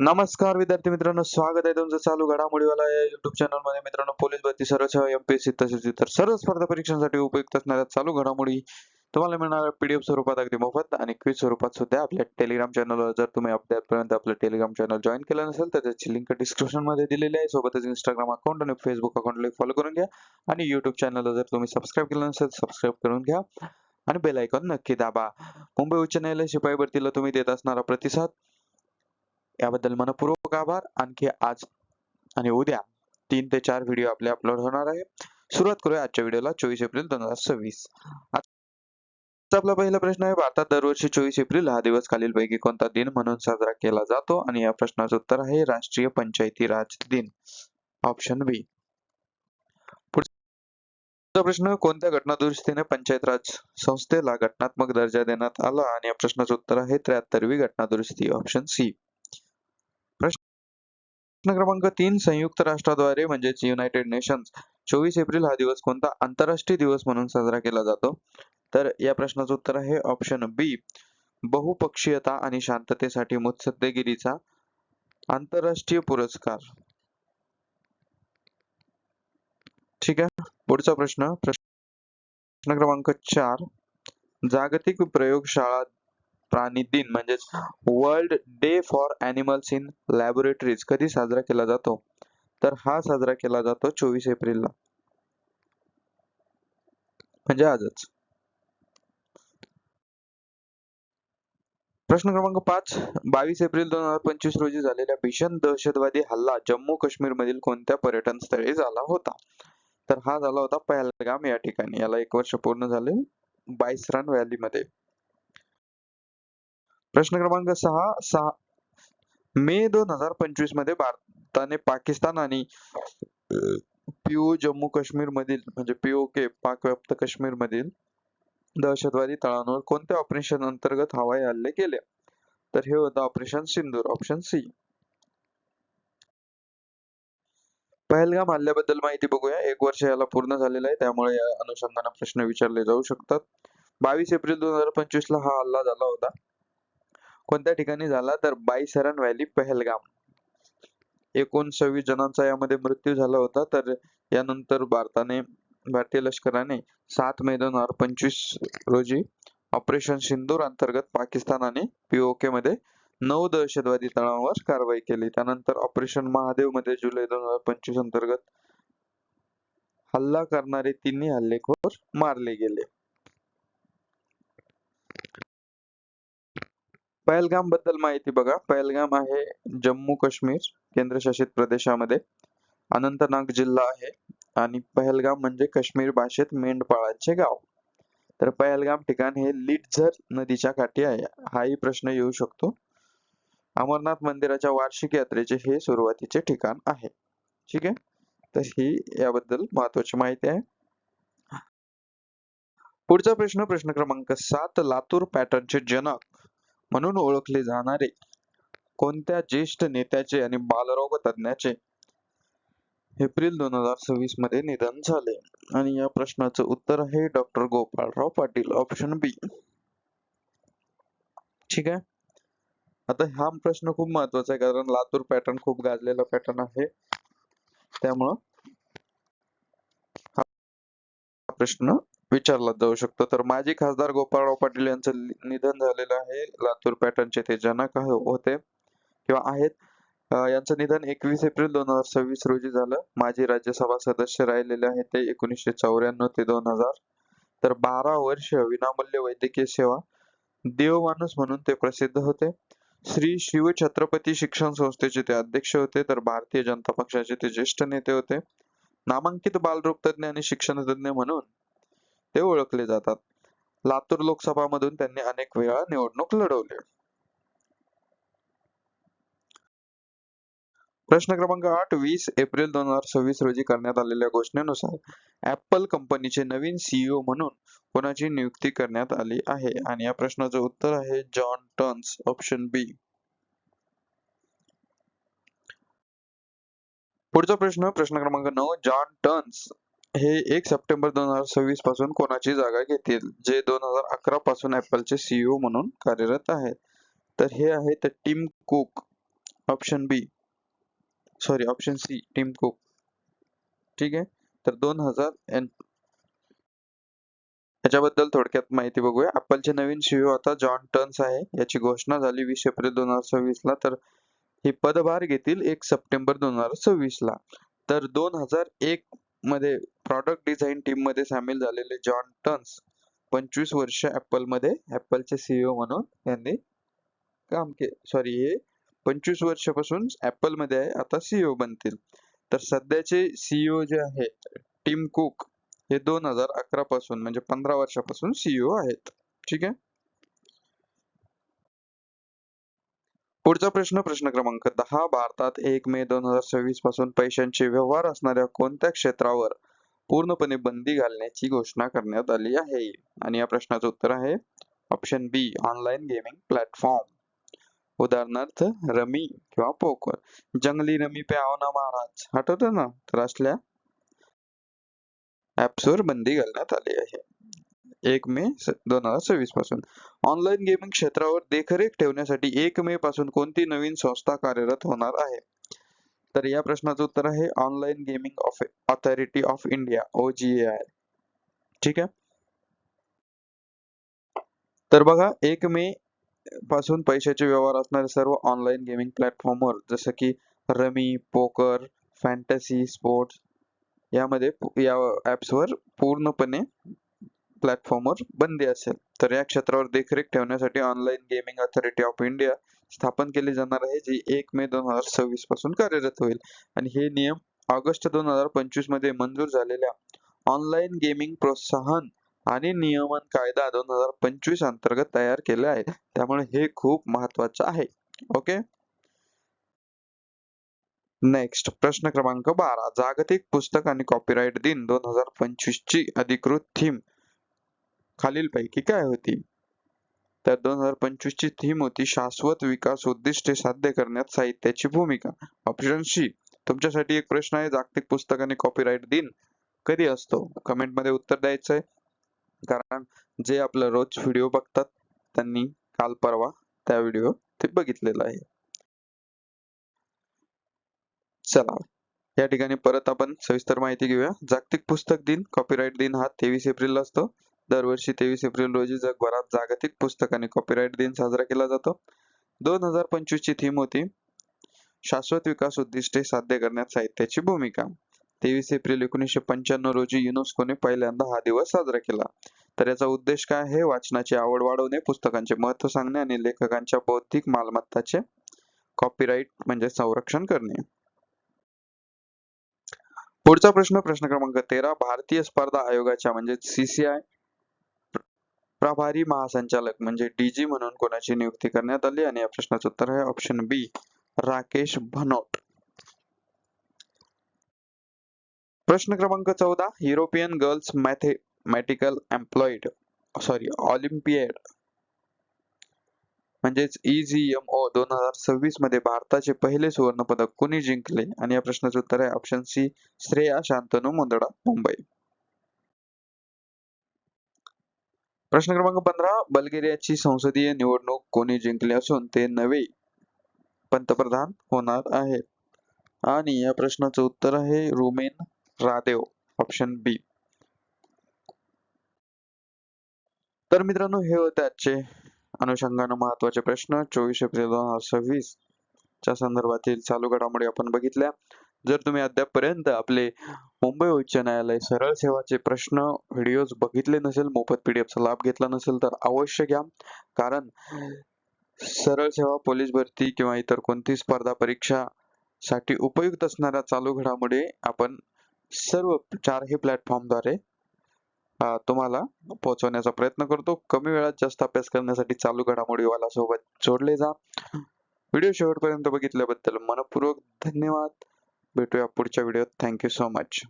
नमस्कार विद्यार्थी मित्रांनो, स्वागत आहे तुमचं चालू घडामोडीवाला या YouTube चॅनल मध्ये. मित्रांनो, पोलीस भरती, सर्व सेवा, एमपीएससी तसेच इतर सर्व स्पर्धा परीक्षांसाठी उपयुक्त असणाऱ्या चालू घडामोडी तुम्हाला मिळणार पीडीएफ स्वरूपात अगदी मोफत आणि क्विज स्वरूपात सुद्धा आपल्या टेलिग्राम चॅनलवर. जर तुम्ही अद्यापपर्यंत आपलं टेलिग्राम चॅनल जॉईन केलं नसेल तर त्याची लिंक डिस्क्रिप्शन मध्ये दिलेली आहे. सोबतच इंस्टाग्राम अकाउंट आणि फेसबुक अकाउंटला फॉलो करून घ्या आणि YouTube चॅनलला जर तुम्ही सबस्क्राईब केलं नसेल सबस्क्राईब करून घ्या आणि बेल आयकॉन नक्की दाबा. मुंबई उच्च न्यायालय शिपाई भरतीला तुम्ही देत असणारा प्रतिसाद याबद्दल मनपूर्वक आभार. आणखी आज आणि उद्या 3 ते 4 व्हिडिओ आपले अपलोड होणार आहे. सुरुवात करूया आजच्या व्हिडिओला. 24 एप्रिल 2026. आजचा आपला पहिला प्रश्न आहे, भारतात दरवर्षी 24 एप्रिल हा दिवस खालीलपैकी कोणता दिन म्हणून साजरा केला जातो? आणि या प्रश्नाचं उत्तर आहे राष्ट्रीय पंचायती राज दिन, ऑप्शन बी. पुढचा प्रश्न, कोणत्या घटनादुरुस्तीने पंचायत राज संस्थेला घटनात्मक दर्जा देण्यात आला? आणि या प्रश्नाचं उत्तर आहे 73वी घटनादुरुस्ती, ऑप्शन सी. प्रश्न क्रमांक 3, संयुक्त राष्ट्राद्वारे म्हणजेच युनायटेड नेशन्स 24 एप्रिल हा दिवस कोणता आंतरराष्ट्रीय दिवस म्हणून साजरा केला जातो? तर या प्रश्नाचं उत्तर आहे ऑप्शन बी, बहुपक्षीयता आणि शांततेसाठी मुत्सद्देगिरीचा आंतरराष्ट्रीय पुरस्कार. ठीक आहे. पुढचा प्रश्न क्रमांक 4, जागतिक प्रयोगशाळा प्राणी दिन म्हणजेच world day for animals in laboratories कधी साजरा केला जातो? तर हा साजरा केला जातो 24 एप्रिलला, म्हणजे आजच. प्रश्न क्रमांक 5, 22 एप्रिल 2025 रोजी झालेला भीषण दहशतवादी हल्ला जम्मू काश्मीर मधील कोणत्या पर्यटन स्थळी झाला होता? तर हा झाला होता पहलगाम या ठिकाणी. याला 1 वर्ष पूर्ण झाले बाईसरान व्हॅली मध्ये. प्रश्न क्रमांक 6, मे 2025 मध्ये भारताने पाकिस्तान आणि पीओ जम्मू काश्मीर मधील म्हणजे पीओके पाकव्याप्त काश्मीर मधील दहशतवादी तळांवर कोणत्या ऑपरेशन अंतर्गत हवाई हल्ले केले? तर हे होतं ऑपरेशन सिंदूर, ऑप्शन सी. पहलगाम हल्ल्याबद्दल माहिती बघूया. 1 वर्ष याला पूर्ण झालेलं आहे, त्यामुळे या अनुषंगाने प्रश्न विचारले जाऊ शकतात. 22 एप्रिल 2025 ला हा हल्ला झाला होता. कोणत्या ठिकाणी झाला? तर बाईसरन व्हॅली, पहलगाम. एकूण 26 जणांचा यामध्ये मृत्यू झाला होता. तर यानंतर भारतीय लष्कराने 7 मे 2025 रोजी ऑपरेशन सिंदूर अंतर्गत पाकिस्तान आणि पीओके मध्ये 9 दहशतवादी तळांवर कारवाई केली. त्यानंतर ऑपरेशन महादेव मध्ये जुलै 2025 अंतर्गत हल्ला करणारे तिन्ही हल्लेखोर मारले गेले. पहलगाम बद्दल माहिती बघा. पहलगाम आहे जम्मू काश्मीर केंद्रशासित प्रदेशामध्ये अनंतनाग जिल्हा आहे आणि पहलगाम म्हणजे काश्मीर भाषेत मेंढपाळांचे गाव. तर पहलगाम ठिकाण हे लिटझर नदीच्या काठी आहे. हाही प्रश्न येऊ शकतो. अमरनाथ मंदिराच्या वार्षिक यात्रेचे हे सुरुवातीचे ठिकाण आहे. ठीक आहे. तर ही याबद्दल महत्वाची माहिती आहे. पुढचा प्रश्न क्रमांक 7, लातूर पॅटर्नचे जनक म्हणून ओळखले जाणारे कोणत्या ज्येष्ठ नेत्याचे आणि बालरोग तज्ञाचे एप्रिल 2026 मध्ये निधन झाले? आणि या प्रश्नाचं उत्तर आहे डॉक्टर गोपाळराव पाटील, ऑप्शन बी. ठीक आहे. आता हा प्रश्न खूप महत्वाचा आहे, कारण लातूर पॅटर्न खूप गाजलेला पॅटर्न आहे, त्यामुळं हा प्रश्न विचारला जाऊ शकतो. तर माजी खासदार गोपाळराव पाटील यांचं निधन झालेलं आहे. लातूर पॅटर्नचे ते जनक होते किंवा आहेत. यांचं निधन 21 एप्रिल 2026 रोजी झालं. माजी राज्यसभा सदस्य राहिलेले आहेत ते 1994 ते 2000. तर 12 वर्ष विनामूल्य वैद्यकीय सेवा, देवमाणूस म्हणून ते प्रसिद्ध होते. श्री शिव छत्रपती शिक्षण संस्थेचे ते अध्यक्ष होते. तर भारतीय जनता पक्षाचे ते ज्येष्ठ नेते होते. नामांकित बालरोग तज्ञ आणि शिक्षण तज्ञ म्हणून ते ओळखले जातात. लातूर लोकसभा मधून त्यांनी अनेक वेळा निवडणूक लढवली. प्रश्न क्रमांक 8, 20 एप्रिल 2026 रोजी करण्यात आलेल्या घोषणेनुसार ऍपल कंपनीचे नवीन सीईओ म्हणून कोणाची नियुक्ती करण्यात आली आहे? आणि या प्रश्नाचं उत्तर आहे जॉन टर्न्स, ऑप्शन बी. पुढचा प्रश्न क्रमांक 9, जॉन टर्न्स हे 1 सप्टेंबर 2026 पासून कोणाची जागा घेतील, जे 2011 पासून ऍपलचे सीईओ म्हणून कार्यरत आहेत? तर हे आहेत Tim Cook, option B sorry option C Tim Cook. ठीक आहे. तर 2000 याच्याबद्दल थोडक्यात माहिती बघूया. ॲपलचे नवीन सीईओ आता जॉन टर्न्स आहे. याची घोषणा झाली 20 एप्रिल 2026 ला. तर हे पदभार घेतील 1 सप्टेंबर 2026 ला. तर 2001 मध्ये प्रॉडक्ट डिझाईन टीम मध्ये सामील झालेले जॉन टर्न्स 25 वर्ष ॲपलचे सीईओ म्हणून यांनी काम केले. सॉरी, हे 25 वर्षापासून ॲपल मध्ये आहे, आता सीईओ बनतील. तर सध्याचे सीईओ जे आहेत टिम कुक हे 2011 पासून म्हणजे 15 वर्षापासून सीईओ आहेत. ठीक आहे. पुढचा प्रश्न क्रमांक 10. भारतात 1 मे 2026 पासून पैशांचे व्यवहार असणाऱ्या कोणत्या क्षेत्रावर पूर्णपणे बंदी घालण्याची घोषणा करण्यात आली आहे? आणि या प्रश्नाचं उत्तर आहे ऑप्शन बी ऑनलाईन गेमिंग प्लॅटफॉर्म. उदाहरणार्थ रमी किंवा पोकर. जंगली रमी पे आओ ना महाराज, आठवतं ना? तर असल्या ऍप्सवर बंदी घालण्यात आली आहे 1 मे 2026 पासून. ऑनलाईन गेमिंग क्षेत्रावर देखरेख ठेवण्यासाठी 1 मे पासून कोणती नवीन संस्था कार्यरत होणार आहे? तर या प्रश्नाचं उत्तर आहे online gaming authority of India, OGAI. ठीक आहे. तर बघा, 1 मे पासून पैशाचे व्यवहार असणारे सर्व ऑनलाईन गेमिंग प्लॅटफॉर्मवर जसं की रमी, पोकर, फॅन्टसी स्पोर्ट्स यामध्ये या ऍप्सवर पूर्णपणे प्लॅटफॉर्मवर बंदी असेल. तर या क्षेत्रावर देखरेख ठेवण्यासाठी online gaming authority of India स्थापन केली जाणार आहे, जी 1 मे 2026 पासून कार्यरत होईल. आणि हे नियम ऑगस्ट 2025 मध्ये मंजूर झालेल्या ऑनलाईन गेमिंग प्रोत्साहन आणि नियमन कायदा 2025 अंतर्गत तयार केले आहे. त्यामुळे हे खूप महत्वाचं आहे. ओके. नेक्स्ट प्रश्न क्रमांक 12. जागतिक पुस्तक आणि कॉपीराइट दिन 2025 ची अधिकृत थीम खालीलपैकी काय होती? तर 2025 ची थीम होती शाश्वत विकास उद्दिष्टे साध्य करण्यात साहित्याची भूमिका. Option C. तुमच्यासाठी एक प्रश्न आहे, जागतिक पुस्तक आणि कॉपीराइट दिन कधी असतो? कमेंट मध्ये उत्तर द्यायचंय, कारण जे आपलं रोज व्हिडिओ बघतात त्यांनी काल परवा त्या व्हिडिओ ते बघितलेला आहे. चला, या ठिकाणी परत आपण सविस्तर माहिती घेऊया. जागतिक पुस्तक दिन, कॉपीराइट दिन हा 23 एप्रिलला असतो. दरवर्षी 23 एप्रिल रोजी जगभरात जागतिक पुस्तक आणि कॉपीराइट दिन साजरा केला जातो. 2025 ची थीम होती शाश्वत विकास उद्दिष्टे साध्य करण्यात साहित्याची भूमिका. 23 एप्रिल 1995 रोजी युनेस्कोने पहिल्यांदा हा दिवस साजरा केला. तर याचा उद्देश काय आहे? वाचनाची आवड वाढवणे, पुस्तकांचे महत्त्व सांगणे आणि लेखकांच्या बौद्धिक मालमत्ताचे कॉपीराइट म्हणजे संरक्षण करणे. पुढचा प्रश्न क्रमांक 13. भारतीय स्पर्धा आयोगाच्या म्हणजे CCI प्रभारी महासंचालक म्हणजे DG म्हणून कोणाची नियुक्ती करण्यात आली? आणि या प्रश्नाचं उत्तर आहे ऑप्शन बी राकेश भनोट. प्रश्न क्रमांक 14. युरोपियन गर्ल्स मॅथेमॅटिकल ऑलिम्पियाड म्हणजेच EGMO 2026 मध्ये भारताचे पहिले सुवर्ण पदक कोणी जिंकले? आणि या प्रश्नाचं उत्तर आहे ऑप्शन सी श्रेया शांतनू मुंदडा, मुंबई. प्रश्न क्रमांक 15. बल्गेरियाची संसदीय निवडणूक कोणी जिंकली असून ते नवे पंतप्रधान होणार आहेत? आणि या प्रश्नाचं उत्तर आहे रुमेन रादेव, ऑप्शन बी. तर मित्रांनो, हे होते आजचे अनुषंगानं महत्वाचे प्रश्न 24 एप्रिल 2026 च्या संदर्भातील चालू घडामोडी आपण बघितल्या. जर तुम्ही अद्यापपर्यंत आपले मुंबई उच्च न्यायालय सरळ सेवाचे प्रश्न व्हिडिओज बघितले नसेल, मोफत PDF चा लाभ घेतला नसेल तर अवश्य घ्या. कारण सरळ सेवा, पोलीस भरती किंवा इतर कोणती स्पर्धा परीक्षा साठी उपयुक्त असणाऱ्या चालू घडामोडी आपण सर्व 4ही प्लॅटफॉर्मद्वारे तुम्हाला पोहोचवण्याचा प्रयत्न करतो. कमी वेळात जास्त अभ्यास करण्यासाठी चालू घडामोडी वाला सोबत जोडले जा. व्हिडिओ शेवटपर्यंत बघितल्याबद्दल मनपूर्वक धन्यवाद. भेटूया पुढच्या व्हिडिओत. Thank you so much.